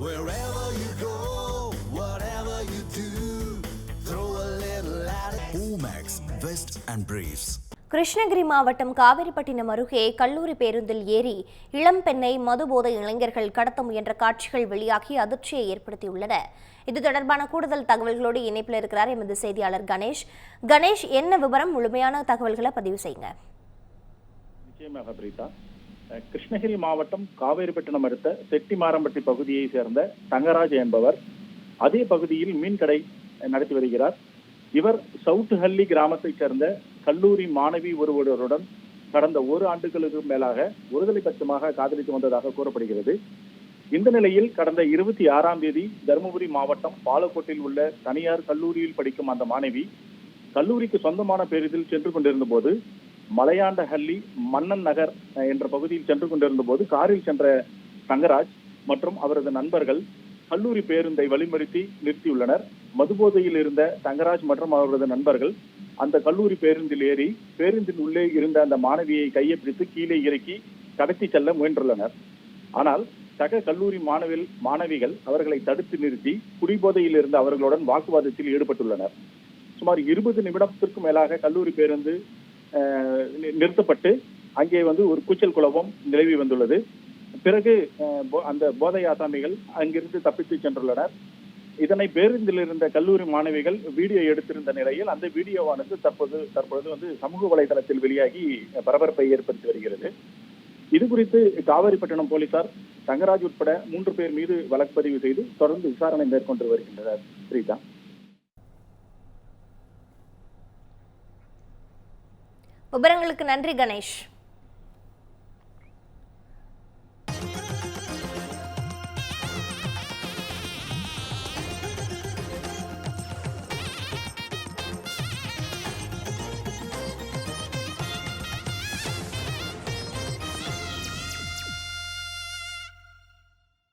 Wherever you go, whatever you do, throw a little at it. Omax, Vest and Briefs. Krishnagiri மாவட்டம் காவிரிப்பட்டினம் அருகே கல்லூரி பேருந்தில் ஏறி இளம் பெண்ணை மதுபோதை இளைஞர்கள் கடத்த முயன்ற காட்சிகள் வெளியாகி அதிர்ச்சியை ஏற்படுத்தியுள்ளன. இது தொடர்பான கூடுதல் தகவல்களோடு இணைப்பில் இருக்கிறார் எமது செய்தியாளர் கணேஷ். கணேஷ், என்ன விவரம்? முழுமையான தகவல்களை பதிவு செய்யுங்க. நிச்சயமாக பிரீதா. கிருஷ்ணகிரி மாவட்டம் காவேரிப்பட்டினம் அடுத்த செட்டிமாரம்பட்டி பகுதியை சேர்ந்த தங்கராஜ் என்பவர் அதே பகுதியில் மீன்கடை நடத்தி வருகிறார். இவர் சவுட்டுஹள்ளி கிராமத்தைச் சேர்ந்த கல்லூரி மாணவி ஒருவருடன் கடந்த 1 ஆண்டுகளுக்கு மேலாக ஒருதலை பட்சமாக காதலித்து வந்ததாக கூறப்படுகிறது. இந்த நிலையில் கடந்த 26ஆம் தேதி தருமபுரி மாவட்டம் பாலக்கோட்டில் உள்ள தனியார் கல்லூரியில் படிக்கும் அந்த மாணவி கல்லூரிக்கு சொந்தமான பேருந்தில் சென்று கொண்டிருந்த போது மலையாண்டஹள்ளி மன்னன் நகர் என்ற பகுதியில் சென்று கொண்டிருந்த போது காரில் சென்ற தங்கராஜ் மற்றும் அவரது நண்பர்கள் கல்லூரி பேருந்தை வழிமறித்து நிறுத்தியுள்ளனர். மதுபோதையில் இருந்த தங்கராஜ் மற்றும் அவரது நண்பர்கள் அந்த கல்லூரி பேருந்தில் ஏறி பேருந்தின் உள்ளே இருந்த அந்த மாணவியை கையை பிடித்து கீழே இறக்கி கடத்தி செல்ல முயன்றுள்ளனர். ஆனால் சக கல்லூரி மாணவிகள் அவர்களை தடுத்து நிறுத்தி குடிபோதையில் இருந்த அவர்களுடன் வாக்குவாதத்தில் ஈடுபட்டுள்ளனர். சுமார் 20 நிமிடத்திற்கும் மேலாக கல்லூரி பேருந்து நிறுத்தப்பட்டு அங்கே ஒரு கூச்சல் குழப்பம் நிலவி வந்துள்ளது. பிறகு அந்த போதை ஆசாமிகள் அங்கிருந்து தப்பித்து சென்றுள்ளனர். இதனை பேருந்தில் இருந்த கல்லூரி மாணவிகள் வீடியோ எடுத்திருந்த நிலையில் அந்த வீடியோவானது தற்பொழுது சமூக வலைதளத்தில் வெளியாகி பரபரப்பை ஏற்படுத்தி வருகிறது. இது குறித்து காவேரிப்பட்டினம் போலீசார் தங்கராஜ் உட்பட 3 பேர் மீது வழக்கு பதிவு செய்து தொடர்ந்து விசாரணை மேற்கொண்டு வருகின்றனர். பிரீதா, விவரங்களுக்கு நன்றி கணேஷ்.